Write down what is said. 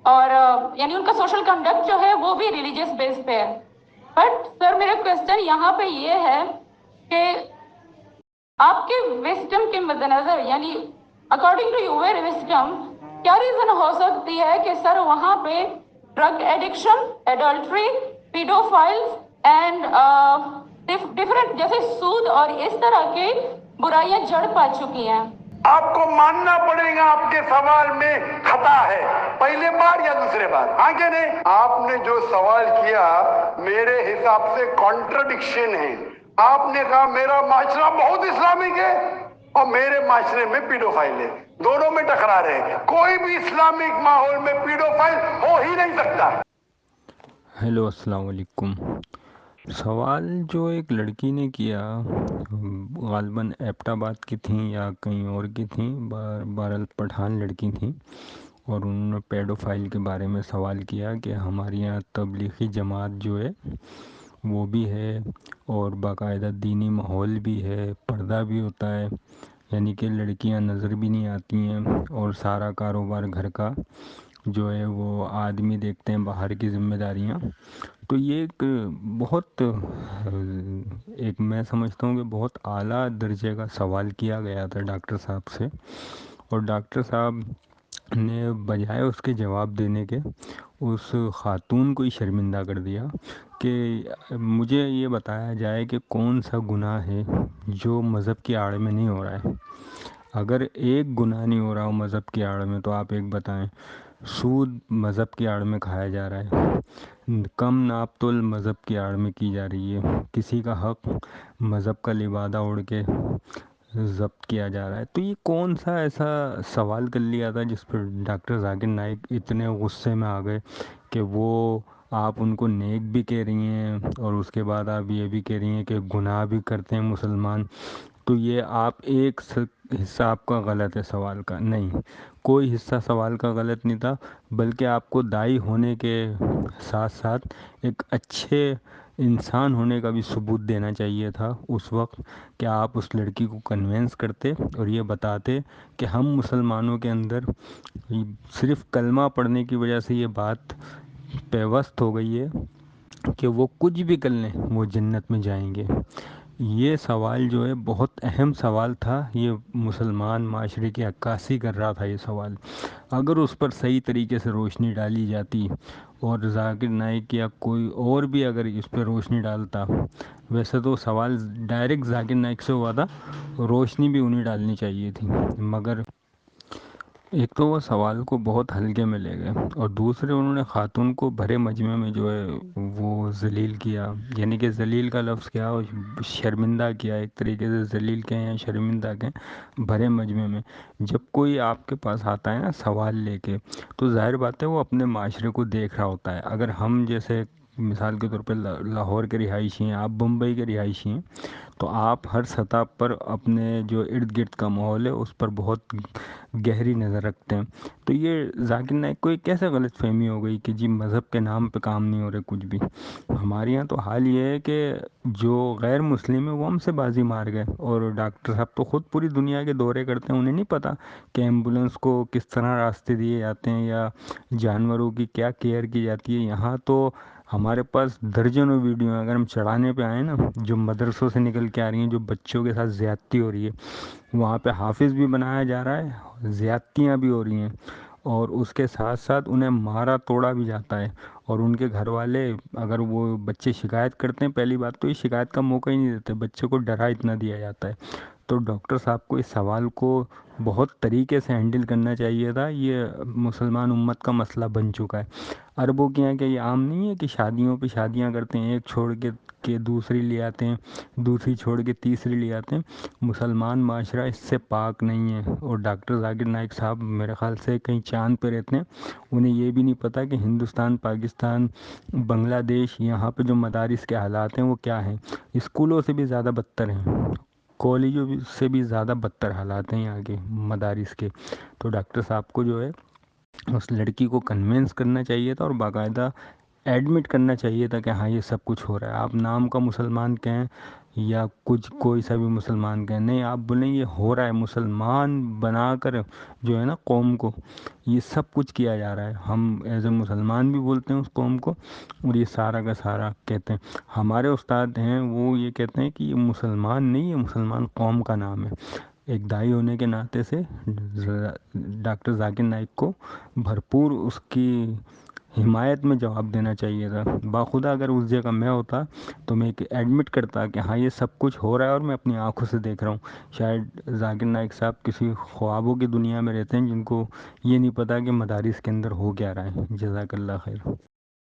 और यानी उनका सोशल कंडक्ट जो है वो भी रिलीजियस बेस पे है। बट सर मेरा क्वेश्चन यहाँ पे ये है कि आपके विस्डम के मद्देनजर, यानी अकॉर्डिंग टू यूर विस्डम, क्या रीजन हो सकती है कि सर वहाँ पे drug addiction, adultery, paedophiles and different जैसे सूद और इस तरह के बुराइयां जड़ पा चुकी हैं? आपको मानना पड़ेगा आपके सवाल में खता है, पहले बार या दूसरे बार, आगे नहीं। आपने जो सवाल किया मेरे हिसाब से कॉन्ट्रडिक्शन है। आपने कहा मेरा माशरा बहुत इस्लामिक है और मेरे माशरे में पीडोफाइल है, दोनों में टकरार है। कोई भी इस्लामिक माहौल में पीडोफाइल हो ही नहीं सकता। हेलो, अस्सलाम वालेकुम। सवाल जो एक लड़की ने किया, गालिबन एबटाबाद की थी या कहीं और की थी, बहरहाल पठान लड़की थी, और उन्होंने पेडोफाइल के बारे में सवाल किया कि हमारे यहाँ तबलीगी जमात जो है वो भी है और बाकायदा दीनी माहौल भी है, पर्दा भी होता है, यानी कि लड़कियां नज़र भी नहीं आती हैं, और सारा कारोबार घर का जो है वो आदमी देखते हैं, बाहर की ज़िम्मेदारियां। तो ये एक बहुत एक मैं समझता हूँ कि बहुत आला दर्जे का सवाल किया गया था डॉक्टर साहब से, और डॉक्टर साहब ने बजाय उसके जवाब देने के उस खातून को ही शर्मिंदा कर दिया कि मुझे ये बताया जाए कि कौन सा गुनाह है जो मज़हब की आड़ में नहीं हो रहा है। अगर एक गुनाह नहीं हो रहा हो मज़हब की आड़ में तो आप एक बताएं। सूद मज़हब की आड़ में खाया जा रहा है, कम नाप तोल मज़हब की आड़ में की जा रही है, किसी का हक मज़हब का लिबादा ओढ़ के ज़ब्त किया जा रहा है। तो ये कौन सा ऐसा सवाल कर लिया था जिस पर डॉक्टर जाकिर नाइक इतने गुस्से में आ गए कि वो आप उनको नेक भी कह रही हैं और उसके बाद आप ये भी कह रही हैं कि गुनाह भी करते हैं मुसलमान। तो ये आप एक हिस्सा आपका गलत है सवाल का, नहीं, कोई हिस्सा सवाल का गलत नहीं था, बल्कि आपको दाई होने के साथ साथ एक अच्छे इंसान होने का भी सबूत देना चाहिए था उस वक्त, कि आप उस लड़की को कन्वेंस करते और ये बताते कि हम मुसलमानों के अंदर सिर्फ़ कलमा पढ़ने की वजह से ये बात पेवस्त हो गई है कि वो कुछ भी कर लें वो जन्नत में जाएंगे। ये सवाल जो है बहुत अहम सवाल था, ये मुसलमान माशरे की अक्कासी कर रहा था ये सवाल। अगर उस पर सही तरीके से रोशनी डाली जाती और जाकिर नाइक या कोई और भी अगर इस पर रोशनी डालता, वैसे तो सवाल डायरेक्ट जाकिर नाइक से हुआ था, रोशनी भी उन्हें डालनी चाहिए थी, मगर एक तो वो सवाल को बहुत हल्के में ले गए और दूसरे उन्होंने ख़ातून को भरे मजमे में जो है वो जलील किया। यानी कि जलील का लफ्ज़ क्या, शर्मिंदा किया, एक तरीके से जलील कहें या शर्मिंदा कहें, भरे मजमे में। जब कोई आपके पास आता है ना सवाल लेके, तो जाहिर बात है वो अपने माशरे को देख रहा होता है। अगर हम जैसे मिसाल के तौर पे लाहौर के रिहायशी हैं, आप बम्बई के रिहायशी हैं, तो आप हर सतह पर अपने जो इर्द गिर्द का माहौल है उस पर बहुत गहरी नज़र रखते हैं। तो ये जाकिर नाइक को एक कैसे गलत फहमी हो गई कि जी मज़हब के नाम पे काम नहीं हो रहे कुछ भी। हमारे यहाँ तो हाल ये है कि जो गैर मुस्लिम है वो हमसे बाजी मार गए, और डॉक्टर साहब तो ख़ुद पूरी दुनिया के दौरे करते हैं, उन्हें नहीं पता कि एम्बुलेंस को किस तरह रास्ते दिए जाते हैं या जानवरों की क्या केयर की जाती है। यहाँ तो हमारे पास दर्जनों वीडियो हैं, अगर हम चढ़ाने पे आए ना, जो मदरसों से निकल के आ रही हैं, जो बच्चों के साथ ज़्यादती हो रही है, वहाँ पे हाफिज़ भी बनाया जा रहा है, ज़्यादतियाँ भी हो रही हैं, और उसके साथ साथ उन्हें मारा तोड़ा भी जाता है। और उनके घर वाले, अगर वो बच्चे शिकायत करते हैं, पहली बात तो ये शिकायत का मौका ही नहीं देते, बच्चे को डरा इतना दिया जाता है। तो डॉक्टर साहब को इस सवाल को बहुत तरीके से हैंडल करना चाहिए था। ये मुसलमान उम्मत का मसला बन चुका है। अरबों के यहाँ क्या ये आम नहीं है कि शादियों पे शादियाँ करते हैं, एक छोड़ के दूसरी ले आते हैं, दूसरी छोड़ के तीसरी ले आते हैं। मुसलमान माशरा इससे पाक नहीं है, और डॉक्टर जाकिर नाइक साहब मेरे ख़्याल से कहीं चांद पे रहते हैं, उन्हें ये भी नहीं पता कि हिंदुस्तान, पाकिस्तान, बांग्लादेश, यहाँ पे जो मदारिस के हालात हैं वो क्या हैं। स्कूलों से भी ज़्यादा बदतर हैं, कॉलेजों से भी ज़्यादा बदतर हालात हैं यहाँ के मदारिस के। तो डॉक्टर साहब को जो है उस लड़की को कन्विंस करना चाहिए था और बाकायदा ایڈمٹ کرنا چاہیے تھا کہ ہاں یہ سب کچھ ہو رہا ہے. آپ نام کا مسلمان کہیں یا کچھ کوئی سا بھی مسلمان کہیں، نہیں آپ بولیں یہ ہو رہا ہے، مسلمان بنا کر جو ہے نا قوم کو یہ سب کچھ کیا جا رہا ہے. ہم ایز اے مسلمان بھی بولتے ہیں اس قوم کو، اور یہ سارا کا سارا کہتے ہیں. ہمارے استاد ہیں وہ یہ کہتے ہیں کہ یہ مسلمان نہیں، یہ مسلمان قوم کا نام ہے. ایک دائی ہونے کے ناطے سے ڈاکٹر ذاکر نائک کو بھرپور اس کی حمایت میں جواب دینا چاہیے تھا. باخدا اگر اس جگہ میں ہوتا تو میں ایڈمٹ کرتا کہ ہاں یہ سب کچھ ہو رہا ہے اور میں اپنی آنکھوں سے دیکھ رہا ہوں. شاید ذاکر نائک صاحب کسی خوابوں کی دنیا میں رہتے ہیں جن کو یہ نہیں پتہ کہ مدارس کے اندر ہو کیا رہا ہے. جزاک اللہ خیر.